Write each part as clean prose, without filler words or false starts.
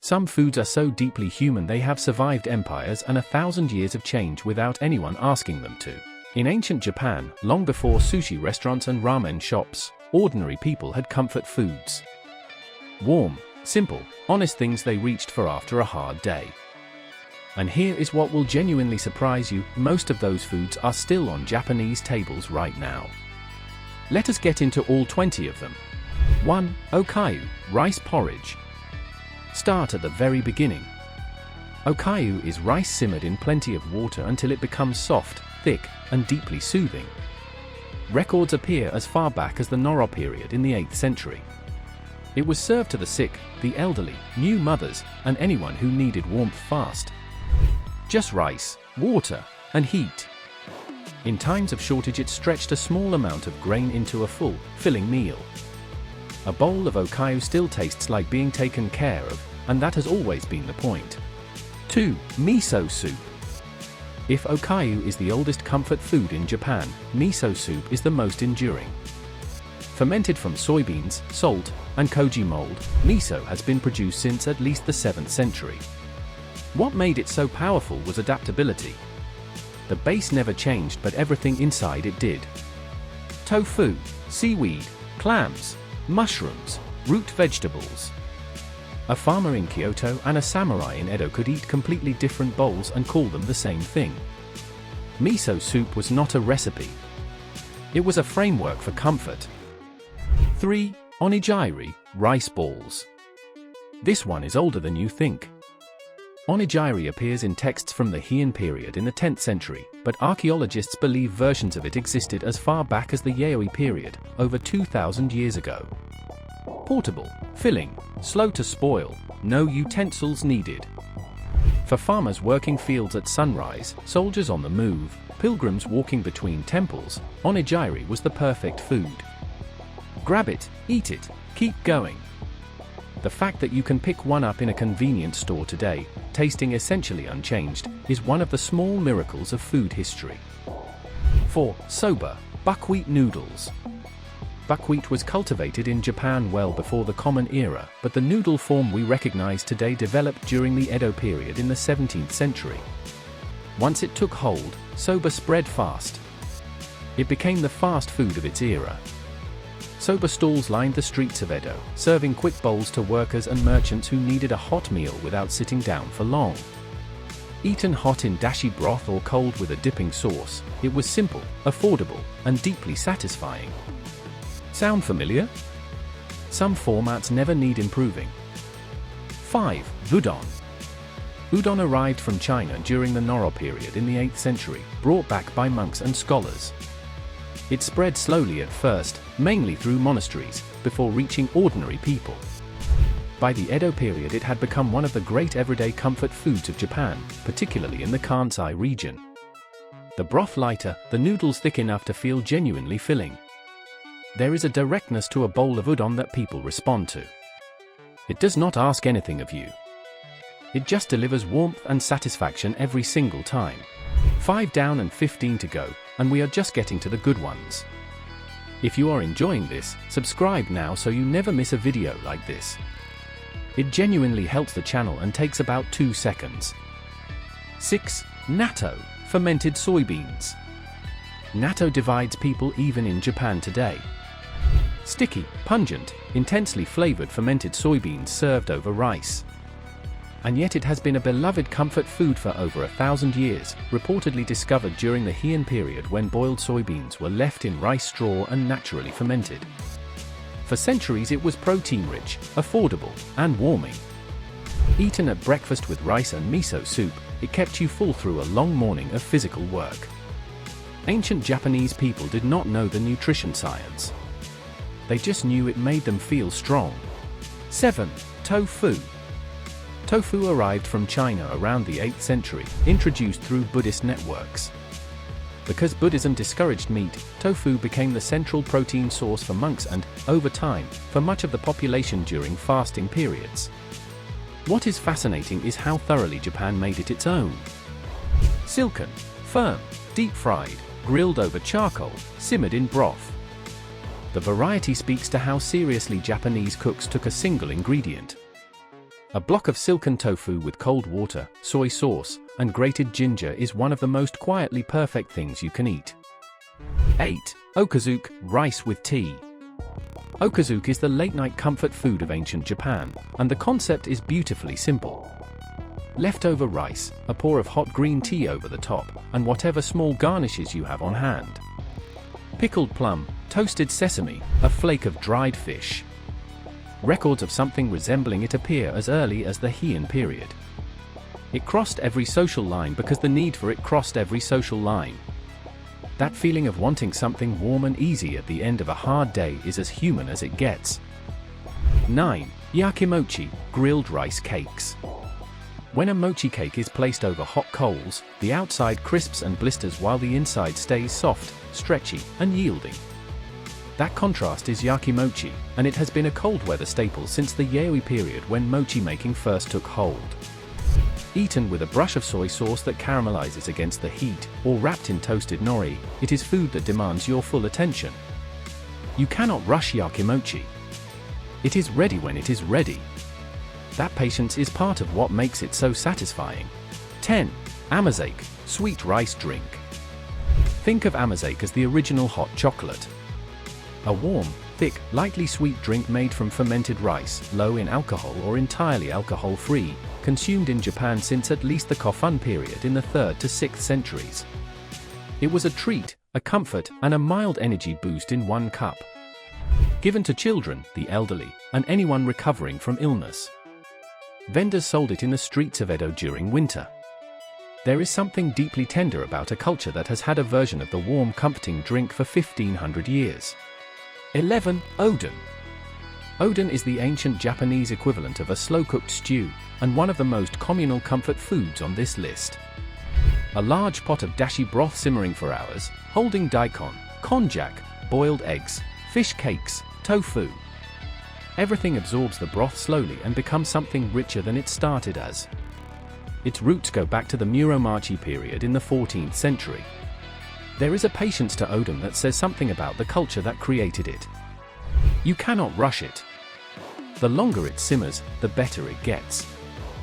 Some foods are so deeply human they have survived empires and 1,000 years of change without anyone asking them to. In ancient Japan, long before sushi restaurants and ramen shops, ordinary people had comfort foods. Warm, simple, honest things they reached for after a hard day. And here is what will genuinely surprise you: most of those foods are still on Japanese tables right now. Let us get into all 20 of them. 1. Okayu, rice porridge. Start at the very beginning. Okayu is rice simmered in plenty of water until it becomes soft, thick, and deeply soothing. Records appear as far back as the Noro period in the 8th century. It was served to the sick, the elderly, new mothers, and anyone who needed warmth fast. Just rice, water, and heat. In times of shortage, it stretched a small amount of grain into a full, filling meal. A bowl of okayu still tastes like being taken care of, and that has always been the point. 2. Miso soup. If okayu is the oldest comfort food in Japan, miso soup is the most enduring. Fermented from soybeans, salt, and koji mold, miso has been produced since at least the 7th century. What made it so powerful was adaptability. The base never changed, but everything inside it did. Tofu, seaweed, clams, mushrooms, root vegetables. A farmer in Kyoto and a samurai in Edo could eat completely different bowls and call them the same thing. Miso soup was not a recipe. It was a framework for comfort. 3. Onigiri, rice balls. This one is older than you think. Onigiri appears in texts from the Heian period in the 10th century, but archaeologists believe versions of it existed as far back as the Yayoi period, over 2,000 years ago. Portable, filling, slow to spoil, no utensils needed. For farmers working fields at sunrise, soldiers on the move, pilgrims walking between temples, onigiri was the perfect food. Grab it, eat it, keep going. The fact that you can pick one up in a convenience store today, tasting essentially unchanged, is one of the small miracles of food history. 4. Soba, buckwheat noodles. Buckwheat was cultivated in Japan well before the Common Era, but the noodle form we recognize today developed during the Edo period in the 17th century. Once it took hold, soba spread fast. It became the fast food of its era. Soba stalls lined the streets of Edo, serving quick bowls to workers and merchants who needed a hot meal without sitting down for long. Eaten hot in dashi broth or cold with a dipping sauce, it was simple, affordable, and deeply satisfying. Sound familiar? Some formats never need improving. 5. Udon. Udon arrived from China during the Noro period in the 8th century, brought back by monks and scholars. It spread slowly at first, mainly through monasteries, before reaching ordinary people. By the Edo period, it had become one of the great everyday comfort foods of Japan, particularly in the Kansai region. The broth lighter, the noodles thick enough to feel genuinely filling. There is a directness to a bowl of udon that people respond to. It does not ask anything of you. It just delivers warmth and satisfaction every single time. 5 down and 15 to go, and we are just getting to the good ones. If you are enjoying this, subscribe now so you never miss a video like this. It genuinely helps the channel and takes about 2 seconds. 6. Natto, fermented soybeans. Natto divides people even in Japan today. Sticky, pungent, intensely flavored fermented soybeans served over rice. And yet it has been a beloved comfort food for over 1,000 years, reportedly discovered during the Heian period when boiled soybeans were left in rice straw and naturally fermented. For centuries it was protein-rich, affordable, and warming. Eaten at breakfast with rice and miso soup, it kept you full through a long morning of physical work. Ancient Japanese people did not know the nutrition science. They just knew it made them feel strong. 7. Tofu. Tofu arrived from China around the 8th century, introduced through Buddhist networks. Because Buddhism discouraged meat, tofu became the central protein source for monks and, over time, for much of the population during fasting periods. What is fascinating is how thoroughly Japan made it its own. Silken, firm, deep-fried, grilled over charcoal, simmered in broth. The variety speaks to how seriously Japanese cooks took a single ingredient. A block of silken tofu with cold water, soy sauce, and grated ginger is one of the most quietly perfect things you can eat. 8. Okazuke, rice with tea. Okazuke is the late-night comfort food of ancient Japan, and the concept is beautifully simple. Leftover rice, a pour of hot green tea over the top, and whatever small garnishes you have on hand. Pickled plum, toasted sesame, a flake of dried fish. Records of something resembling it appear as early as the Heian period. It crossed every social line because the need for it crossed every social line. That feeling of wanting something warm and easy at the end of a hard day is as human as it gets. 9. Yakimochi, grilled rice cakes. When a mochi cake is placed over hot coals, the outside crisps and blisters while the inside stays soft, stretchy, and yielding. That contrast is yakimochi, and it has been a cold weather staple since the Yayoi period when mochi making first took hold. Eaten with a brush of soy sauce that caramelizes against the heat, or wrapped in toasted nori, it is food that demands your full attention. You cannot rush yakimochi. It is ready when it is ready. That patience is part of what makes it so satisfying. 10. Amazake, sweet rice drink. Think of amazake as the original hot chocolate. A warm, thick, lightly sweet drink made from fermented rice, low in alcohol or entirely alcohol-free, consumed in Japan since at least the Kofun period in the 3rd to 6th centuries. It was a treat, a comfort, and a mild energy boost in one cup. Given to children, the elderly, and anyone recovering from illness. Vendors sold it in the streets of Edo during winter. There is something deeply tender about a culture that has had a version of the warm, comforting drink for 1500 years. 11. Oden. Oden is the ancient Japanese equivalent of a slow-cooked stew, and one of the most communal comfort foods on this list. A large pot of dashi broth simmering for hours, holding daikon, konjac, boiled eggs, fish cakes, tofu. Everything absorbs the broth slowly and becomes something richer than it started as. Its roots go back to the Muromachi period in the 14th century. There is a patience to Oden that says something about the culture that created it. You cannot rush it. The longer it simmers, the better it gets.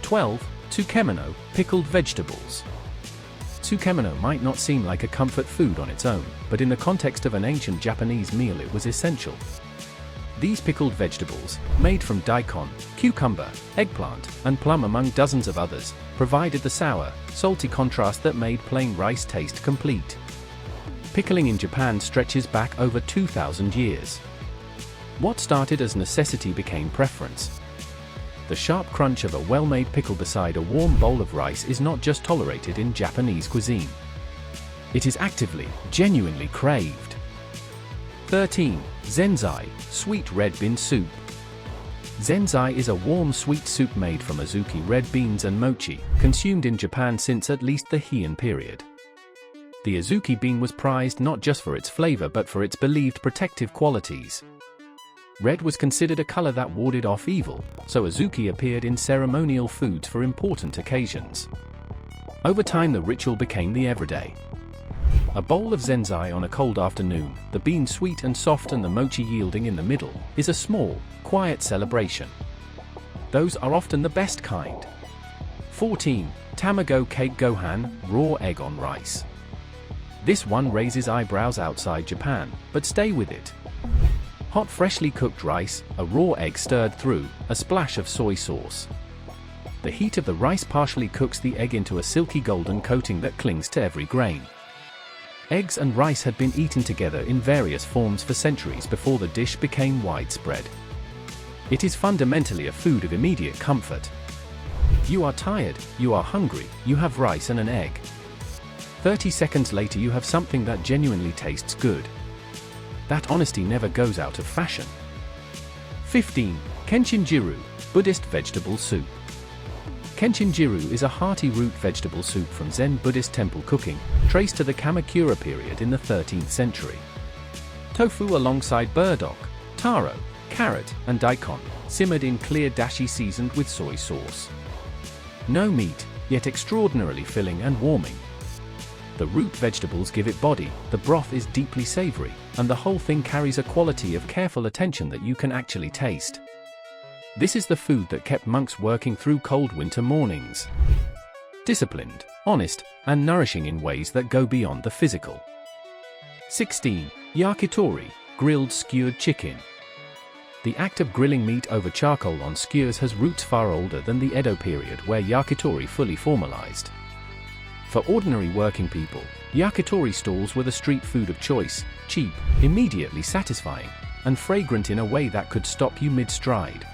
12. Tsukemino, pickled vegetables. Tsukemino might not seem like a comfort food on its own, but in the context of an ancient Japanese meal it was essential. These pickled vegetables, made from daikon, cucumber, eggplant, and plum among dozens of others, provided the sour, salty contrast that made plain rice taste complete. Pickling in Japan stretches back over 2,000 years. What started as necessity became preference. The sharp crunch of a well-made pickle beside a warm bowl of rice is not just tolerated in Japanese cuisine. It is actively, genuinely craved. 13. Zenzai, sweet red bean soup. Zenzai is a warm sweet soup made from azuki red beans and mochi, consumed in Japan since at least the Heian period. The azuki bean was prized not just for its flavor but for its believed protective qualities. Red was considered a color that warded off evil, so azuki appeared in ceremonial foods for important occasions. Over time the ritual became the everyday. A bowl of zenzai on a cold afternoon, the bean sweet and soft and the mochi yielding in the middle, is a small, quiet celebration. Those are often the best kind. 14. Tamago cake gohan, raw egg on rice. This one raises eyebrows outside Japan, but stay with it. Hot freshly cooked rice, a raw egg stirred through, a splash of soy sauce. The heat of the rice partially cooks the egg into a silky golden coating that clings to every grain. Eggs and rice had been eaten together in various forms for centuries before the dish became widespread. It is fundamentally a food of immediate comfort. You are tired, you are hungry, you have rice and an egg. 30 seconds later you have something that genuinely tastes good. That honesty never goes out of fashion. 15. Kenshinjiru, Buddhist vegetable soup. Kenshinjiru is a hearty root vegetable soup from Zen Buddhist temple cooking, traced to the Kamakura period in the 13th century. Tofu alongside burdock, taro, carrot, and daikon, simmered in clear dashi seasoned with soy sauce. No meat, yet extraordinarily filling and warming. The root vegetables give it body, the broth is deeply savory, and the whole thing carries a quality of careful attention that you can actually taste. This is the food that kept monks working through cold winter mornings. Disciplined, honest, and nourishing in ways that go beyond the physical. 16. Yakitori, grilled skewered chicken. The act of grilling meat over charcoal on skewers has roots far older than the Edo period, where yakitori fully formalized. For ordinary working people, yakitori stalls were the street food of choice, cheap, immediately satisfying, and fragrant in a way that could stop you mid-stride.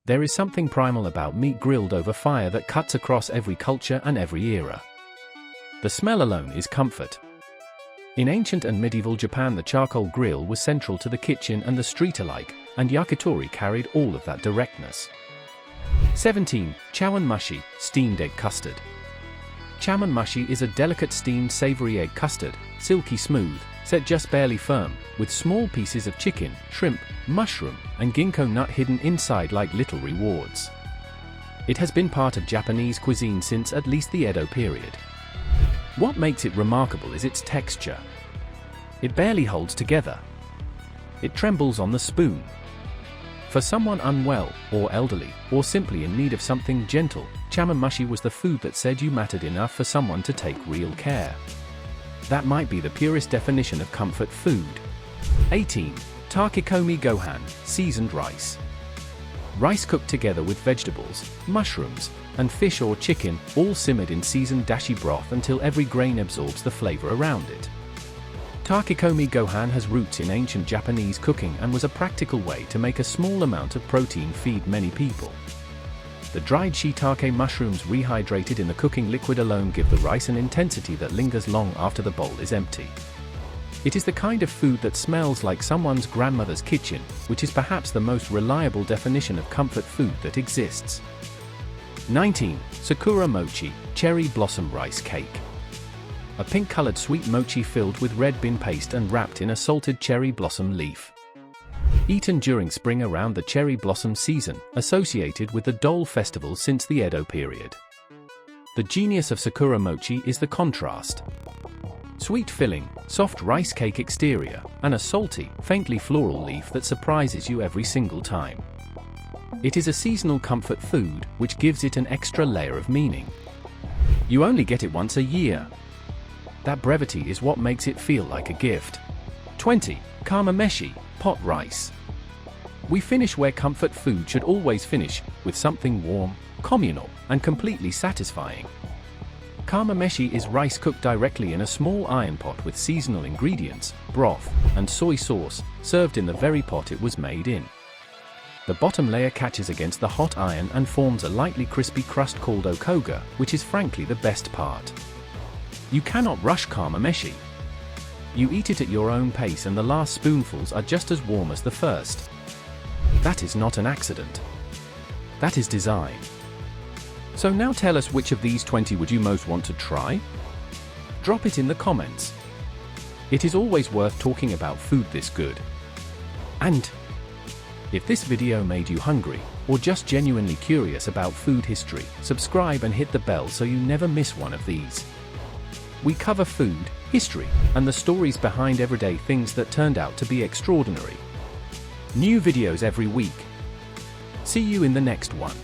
There is something primal about meat grilled over fire that cuts across every culture and every era. The smell alone is comfort. In ancient and medieval Japan, the charcoal grill was central to the kitchen and the street alike, and yakitori carried all of that directness. 17. Chawanmushi, steamed egg custard. Chawanmushi is a delicate steamed savory egg custard, silky smooth, set just barely firm, with small pieces of chicken, shrimp, mushroom, and ginkgo nut hidden inside like little rewards. It has been part of Japanese cuisine since at least the Edo period. What makes it remarkable is its texture. It barely holds together. It trembles on the spoon. For someone unwell, or elderly, or simply in need of something gentle, chawanmushi was the food that said you mattered enough for someone to take real care. That might be the purest definition of comfort food. 18. Takikomi gohan, seasoned rice. Rice cooked together with vegetables, mushrooms, and fish or chicken, all simmered in seasoned dashi broth until every grain absorbs the flavor around it. Takikomi gohan has roots in ancient Japanese cooking and was a practical way to make a small amount of protein feed many people. The dried shiitake mushrooms rehydrated in the cooking liquid alone give the rice an intensity that lingers long after the bowl is empty. It is the kind of food that smells like someone's grandmother's kitchen, which is perhaps the most reliable definition of comfort food that exists. 19. Sakura mochi, cherry blossom rice cake. A pink-colored sweet mochi filled with red bean paste and wrapped in a salted cherry blossom leaf. Eaten during spring around the cherry blossom season, associated with the Dole festival since the Edo period. The genius of Sakura mochi is the contrast. Sweet filling, soft rice cake exterior, and a salty, faintly floral leaf that surprises you every single time. It is a seasonal comfort food, which gives it an extra layer of meaning. You only get it once a year. That brevity is what makes it feel like a gift. 20. Kamameshi, pot rice. We finish where comfort food should always finish, with something warm, communal, and completely satisfying. Kamameshi is rice cooked directly in a small iron pot with seasonal ingredients, broth, and soy sauce, served in the very pot it was made in. The bottom layer catches against the hot iron and forms a lightly crispy crust called okoga, which is frankly the best part. You cannot rush kamameshi. You eat it at your own pace and the last spoonfuls are just as warm as the first. That is not an accident. That is design. So now tell us, which of these 20 would you most want to try? Drop it in the comments. It is always worth talking about food this good. And if this video made you hungry, or just genuinely curious about food history, subscribe and hit the bell so you never miss one of these. We cover food, history, and the stories behind everyday things that turned out to be extraordinary. New videos every week. See you in the next one.